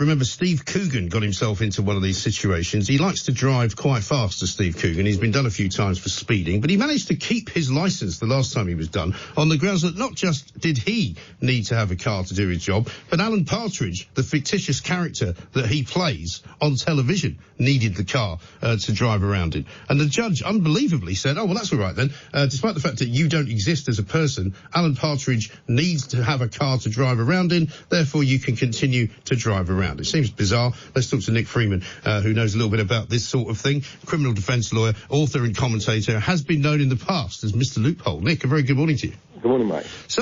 remember Steve Coogan got himself into one of these situations. He likes to drive quite fast, to Steve Coogan. He's been done a few times for speeding, but he managed to keep his licence the last time he was done on the grounds that not just did he need to have a car to do his job, but Alan Partridge, the fictitious character that he plays on television, needed the car to drive around in. And the judge unbelievably said, oh, well, that's all right then. Despite the fact that you don't exist as a person, Alan Partridge needs to have a car to drive around in, therefore you can continue to drive around. It seems bizarre. Let's talk to Nick Freeman, who knows a little bit about this sort of thing. Criminal defence lawyer, author and commentator, has been known in the past as Mr. Loophole. Nick, a very good morning to you. Good morning, mate. So,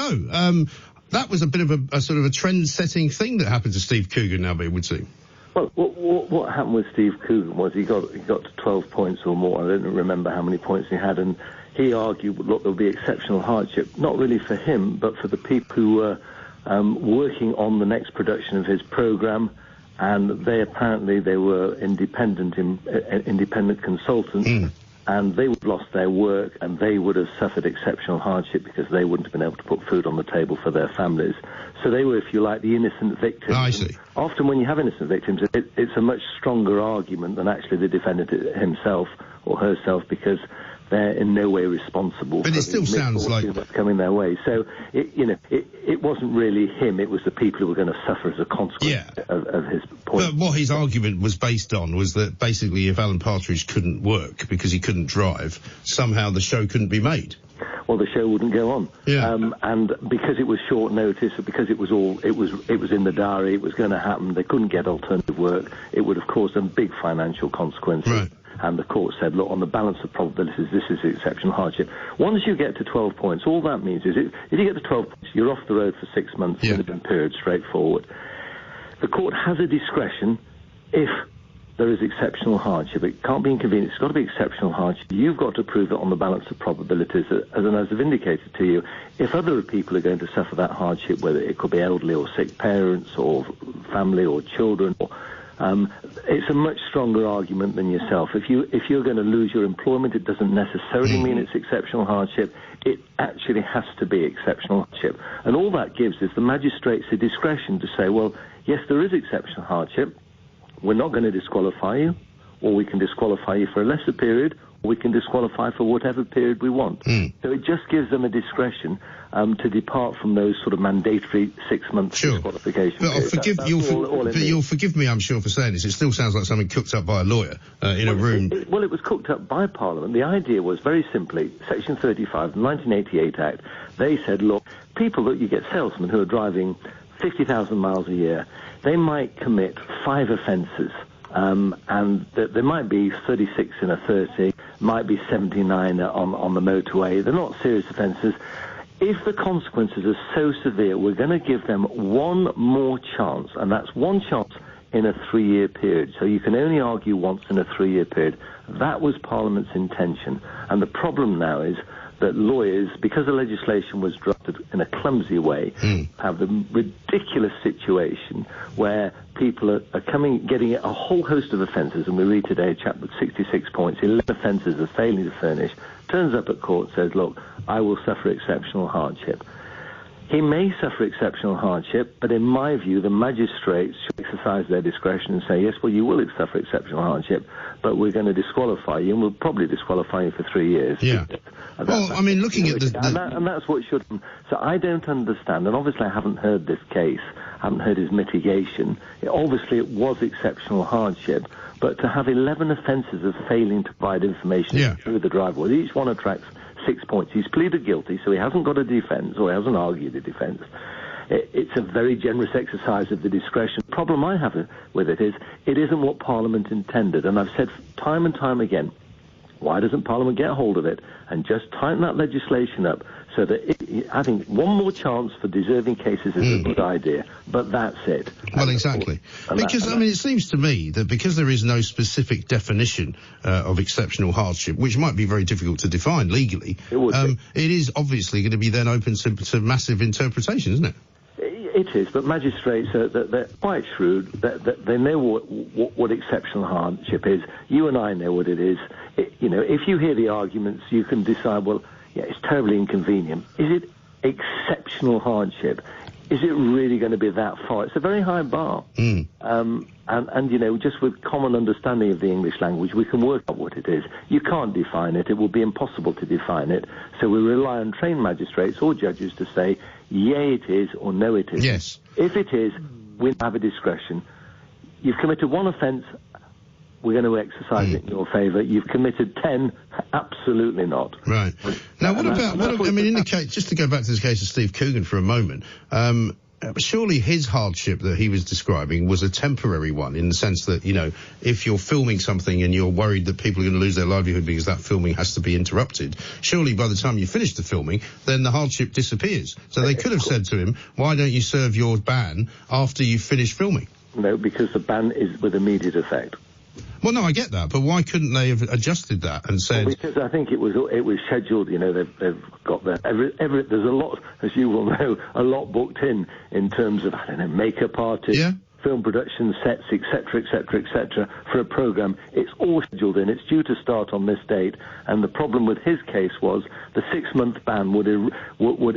that was a bit of a sort of a trend-setting thing that happened to Steve Coogan, now, it would seem. Well, what happened with Steve Coogan was he got to 12 points or more. I don't remember how many points he had, and he argued, look, there'll be exceptional hardship, not really for him, but for the people who were working on the next production of his programme, and they were independent consultants, and they would have lost their work, and they would have suffered exceptional hardship because they wouldn't have been able to put food on the table for their families. So they were, if you like, the innocent victims. I see. Often when you have innocent victims, it's a much stronger argument than actually the defendant himself or herself, because they're in no way responsible. But for it still sounds like what's coming their way. So it wasn't really him; it was the people who were going to suffer as a consequence of his point. But what his argument was based on was that basically, if Alan Partridge couldn't work because he couldn't drive, somehow the show couldn't be made. Well, the show wouldn't go on, and because it was short notice, because it was in the diary, it was going to happen. They couldn't get alternative work. It would have caused them big financial consequences. Right. And the court said, look, on the balance of probabilities, this is exceptional hardship. Once you get to 12 points, all that means is if you get to 12 points, you're off the road for 6 months, minimum period, straightforward. The court has a discretion if there is exceptional hardship. It can't be inconvenient. It's got to be exceptional hardship. You've got to prove it on the balance of probabilities. As I've indicated to you, if other people are going to suffer that hardship, whether it could be elderly or sick parents or family or children, it's a much stronger argument than yourself. If you're going to lose your employment, it doesn't necessarily mean it's exceptional hardship. It actually has to be exceptional hardship. And all that gives is the magistrates the discretion to say, well, yes, there is exceptional hardship. We're not going to disqualify you, or we can disqualify you for a lesser period, or we can disqualify for whatever period we want. So it just gives them a discretion to depart from those sort of mandatory 6 month disqualification periods. But you'll forgive me, I'm sure, for saying this. It still sounds like something cooked up by a lawyer in a room. It was cooked up by Parliament. The idea was very simply, Section 35 of the 1988 Act, they said, look, people that you get salesmen who are driving 50,000 miles a year, they might commit 5 offences. And there might be 36 in a 30, might be 79 on the motorway. They're not serious offences. If the consequences are so severe, we're going to give them one more chance, and that's one chance in a 3-year period. So you can only argue once in a 3-year period. That was Parliament's intention. And the problem now is that lawyers, because the legislation was drafted in a clumsy way, have the ridiculous situation where people are getting a whole host of offences, and we read today a chap with 66 points, 11 offences of failing to furnish, turns up at court, says, look, I will suffer exceptional hardship. He may suffer exceptional hardship, but in my view, the magistrates should exercise their discretion and say, yes, well, you will suffer exceptional hardship, but we're going to disqualify you, and we'll probably disqualify you for 3 years. Yeah. Well, I mean, looking at and that's what should... So I don't understand, and obviously I haven't heard this case, haven't heard his mitigation. Obviously, it was exceptional hardship, but to have 11 offences of failing to provide information through the driver, each one attracts 6 points. He's pleaded guilty, so he hasn't got a defence, or he hasn't argued a defence. It's a very generous exercise of the discretion. The problem I have with it is it isn't what Parliament intended, and I've said time and time again, why doesn't Parliament get hold of it and just tighten that legislation up so that I think one more chance for deserving cases is a good idea, but that's it. Well, exactly. Because, I mean, it seems to me that because there is no specific definition of exceptional hardship, which might be very difficult to define legally, it is obviously going to be then open to massive interpretation, isn't it? It is, but magistrates, they're quite shrewd. They know what exceptional hardship is. You and I know what it is. If you hear the arguments, you can decide, well, yeah, it's terribly inconvenient. Is it exceptional hardship? is it really going to be that far? It's a very high bar. And, you know, just with common understanding of the English language, we can work out what it is. You can't define it. It will be impossible to define it. So we rely on trained magistrates or judges to say, yea, it is, or no, it isn't. Yes. If it is, we have a discretion. You've committed one offence, we're going to exercise it in your favour. You've committed 10, absolutely not. Right. Now, in the case, just to go back to this case of Steve Coogan for a moment, surely his hardship that he was describing was a temporary one, in the sense that, you know, if you're filming something and you're worried that people are going to lose their livelihood because that filming has to be interrupted, surely by the time you finish the filming, then the hardship disappears. So they could have said to him, why don't you serve your ban after you finish filming? No, because the ban is with immediate effect. Well, no, I get that, but why couldn't they have adjusted that and said... Well, because I think it was scheduled, you know, they've got there's a lot, as you will know, a lot booked in terms of, I don't know, makeup artists, film production sets, etc., etc., etc., for a programme. It's all scheduled in. It's due to start on this date, and the problem with his case was the 6-month ban would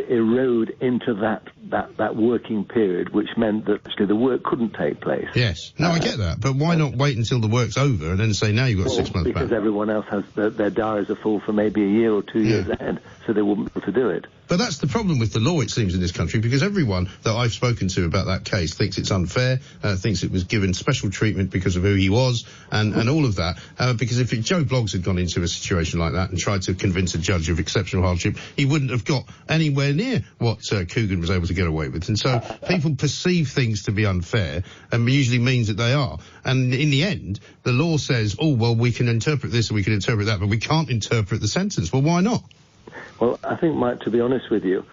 erode into that working period, which meant that actually the work couldn't take place. Yes. No, I get that, but why not wait until the work's over and then say, now you've got a 6-month ban? Because everyone else has their diaries are full for maybe a year or 2 years ahead, so they wouldn't be able to do it. But that's the problem with the law, it seems, in this country, because everyone that I've spoken to about that case thinks it's unfair, thinks it was given special treatment because of who he was, and all of that. Because if Joe Bloggs had gone into a situation like that and tried to convince a judge of exceptional hardship, he wouldn't have got anywhere near what Coogan was able to get away with. And so people perceive things to be unfair, and usually means that they are. And in the end, the law says, oh, well, we can interpret this and we can interpret that, but we can't interpret the sentence. Well, why not? Well, I think, Mike, to be honest with you,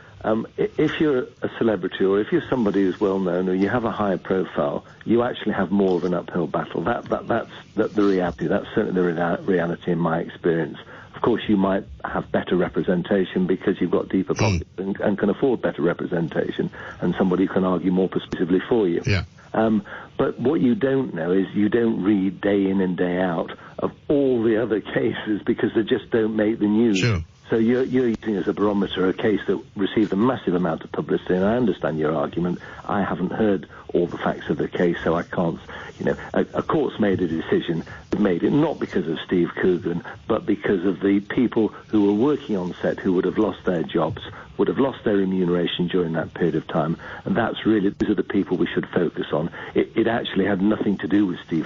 if you're a celebrity or if you're somebody who's well known or you have a higher profile, you actually have more of an uphill battle. That's the reality. That's certainly the reality in my experience. Of course, you might have better representation because you've got deeper pockets and can afford better representation, and somebody can argue more persuasively for you. Yeah. But what you don't know is you don't read day in and day out of all the other cases because they just don't make the news. Sure. So you're using as a barometer a case that received a massive amount of publicity, and I understand your argument. I haven't heard all the facts of the case, so I can't, you know, a court's made a decision, made it not because of Steve Coogan, but because of the people who were working on set who would have lost their jobs, would have lost their remuneration during that period of time, and that's really, those are the people we should focus on. It actually had nothing to do with Steve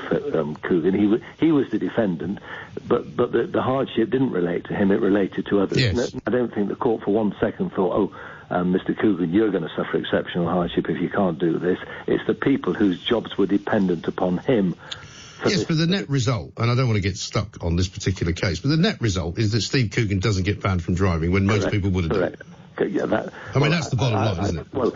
Coogan. He was the defendant, but the hardship didn't relate to him, it related to others. Yes. I don't think the court for one second thought, Mr. Coogan, you're going to suffer exceptional hardship if you can't do this. It's the people whose jobs were dependent upon him. Yes, but the net result, and I don't want to get stuck on this particular case, but the net result is that Steve Coogan doesn't get banned from driving when most people would have done. Yeah, that's the bottom line, isn't it? Well,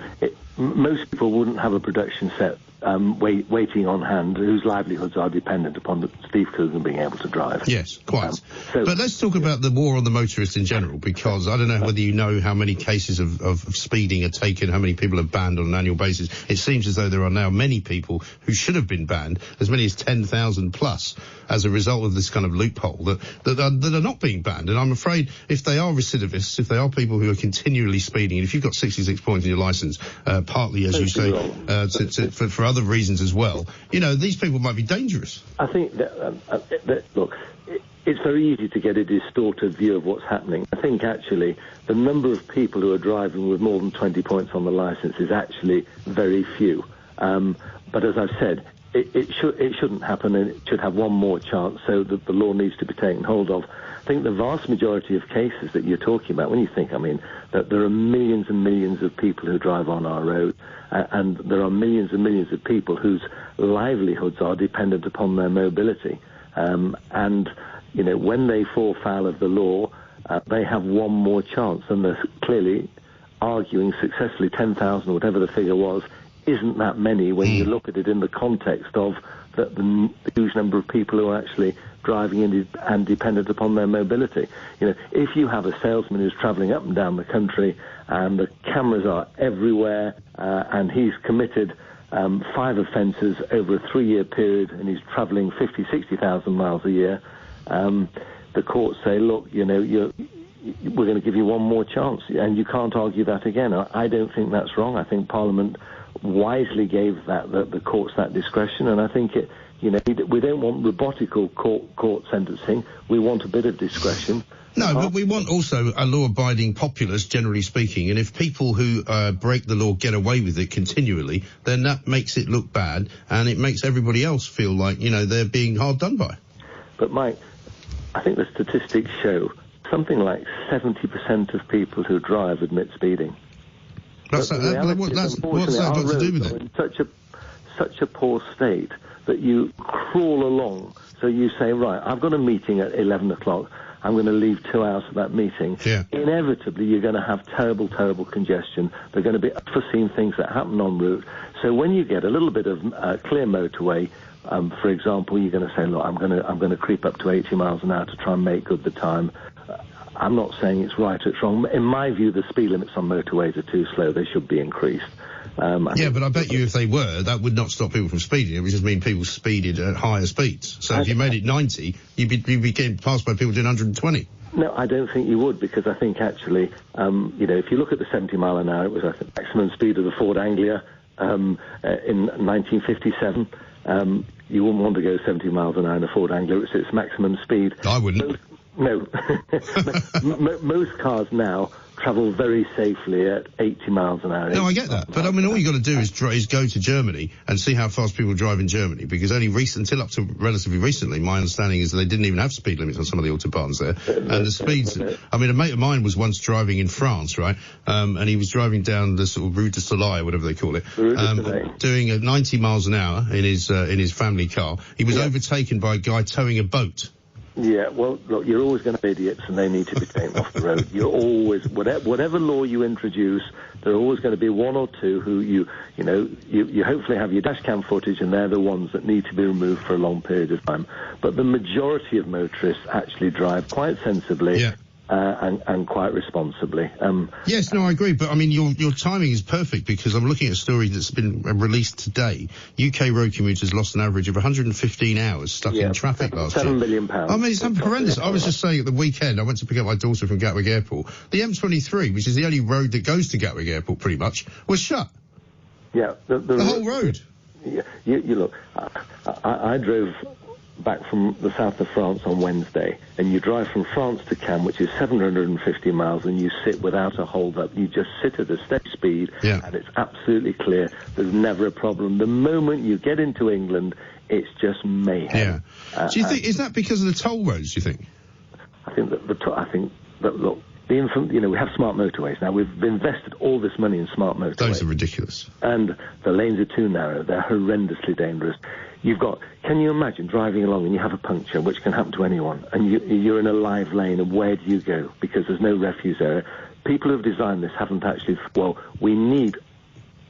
most people wouldn't have a production set waiting on hand whose livelihoods are dependent upon Steve Coogan being able to drive. Yes, quite. But let's talk about the war on the motorist in general, because I don't know whether you know how many cases of speeding are taken, how many people are banned on an annual basis. It seems as though there are now many people who should have been banned, as many as 10,000 plus, as a result of this kind of loophole that are not being banned. And I'm afraid if they are recidivists, if they are people who are continually speeding, and if you've got 66 points in your licence, partly, as you say, for other reasons as well, you know, these people might be dangerous. I think that look, it's very easy to get a distorted view of what's happening. I think actually the number of people who are driving with more than 20 points on the licence is actually very few. But as I've said, it shouldn't happen, and it should have one more chance, so that the law needs to be taken hold of. I think the vast majority of cases that you're talking about, when you think, I mean, that there are millions and millions of people who drive on our road, and there are millions and millions of people whose livelihoods are dependent upon their mobility. And, you know, when they fall foul of the law, they have one more chance, and they're clearly arguing successfully 10,000, whatever the figure was, isn't that many when you look at it in the context of the huge number of people who are actually driving and dependent upon their mobility. You know, if you have a salesman who's travelling up and down the country and the cameras are everywhere and he's committed 5 offences over a 3-year period and he's travelling 50,000, 60,000 miles a year, the courts say, look, you know, we're going to give you one more chance, and you can't argue that again. I don't think that's wrong. I think Parliament wisely gave the courts that discretion, and I think we don't want robotical court sentencing. We want a bit of discretion. No, but we want also a law-abiding populace, generally speaking, and if people who break the law get away with it continually, then that makes it look bad, and it makes everybody else feel like, they're being hard done by. But, Mike, I think the statistics show something like 70% of people who drive admit speeding. What's that got to do with it? In such a poor state that you crawl along. So you say, right, I've got a meeting at 11 o'clock. I'm going to leave 2 hours for that meeting. Yeah. Inevitably, you're going to have terrible, terrible congestion. There are going to be unforeseen things that happen en route. So when you get a little bit of clear motorway, for example, you're going to say, look, I'm going to creep up to 80 miles an hour to try and make good the time. I'm not saying it's right or it's wrong. In my view, the speed limits on motorways are too slow. They should be increased. But I bet you if they were, that would not stop people from speeding. It would just mean people speeded at higher speeds. So if you made it 90, you'd be getting passed by people doing 120. No, I don't think you would, because I think actually, if you look at the 70 mile an hour, it was the maximum speed of the Ford Anglia in 1957. You wouldn't want to go 70 miles an hour in a Ford Anglia. It's its maximum speed. I wouldn't. No. Most cars now travel very safely at 80 miles an hour. No, I get that. But, all you got to do is go to Germany and see how fast people drive in Germany, because until up to relatively recently, my understanding is that they didn't even have speed limits on some of the autobahns there. And the speeds... a mate of mine was once driving in France, right? And he was driving down the sort of Rue du Soleil, whatever they call it, doing 90 miles an hour in his family car. He was overtaken by a guy towing a boat. Yeah, well, look, you're always going to have idiots, and they need to be taken off the road. You're always, whatever law you introduce, there are always going to be one or two who you hopefully have your dash cam footage, and they're the ones that need to be removed for a long period of time. But the majority of motorists actually drive quite sensibly. Yeah. And quite responsibly. Yes, no, I agree. But, your timing is perfect, because I'm looking at a story that's been released today. UK road commuters lost an average of 115 hours stuck in traffic last year. £7 million. It's horrendous. I was just saying at the weekend, I went to pick up my daughter from Gatwick Airport. The M23, which is the only road that goes to Gatwick Airport pretty much, was shut. Yeah. The whole road. Yeah, you look, I drove back from the south of France on Wednesday, and you drive from France to Cannes, which is 750 miles, and you sit without a hold-up. You just sit at a steady speed, and it's absolutely clear. There's never a problem. The moment you get into England, it's just mayhem. Yeah. Do you think, is that because of the toll roads, do you think? I think that look, we have smart motorways now. We've invested all this money in smart motorways. Those are ridiculous. And the lanes are too narrow. They're horrendously dangerous. Can you imagine driving along and you have a puncture, which can happen to anyone, and you're in a live lane, and where do you go? Because there's no refuse area. People who've designed this haven't actually, we need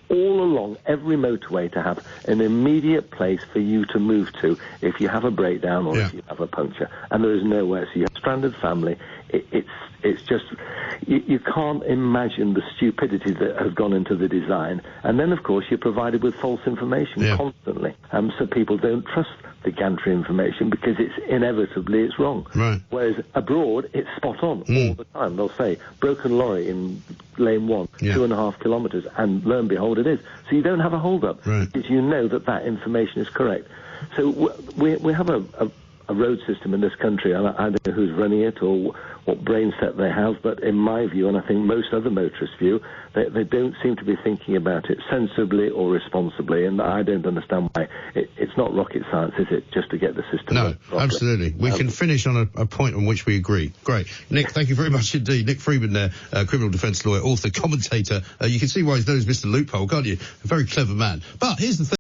all along every motorway to have an immediate place for you to move to if you have a breakdown or if you have a puncture. And there is nowhere. So you have a stranded family. It's just, you can't imagine the stupidity that has gone into the design. And then, of course, you're provided with false information constantly. So people don't trust the gantry information, because it's wrong. Right. Whereas abroad, it's spot on all the time. They'll say, broken lorry in lane 1, 2.5 kilometres, and lo and behold, it is. So you don't have a hold-up, because you know that information is correct. So we have a road system in this country, and I don't know who's running it or what brain set they have, but in my view, and I think most other motorists' view, they don't seem to be thinking about it sensibly or responsibly, and I don't understand why. It's not rocket science, is it, just to get the system No, absolutely. We can finish on a point on which we agree. Great. Nick, thank you very much indeed. Nick Freeman there, criminal defence lawyer, author, commentator. You can see why he's known as Mr. Loophole, can't you? A very clever man. But here's the thing.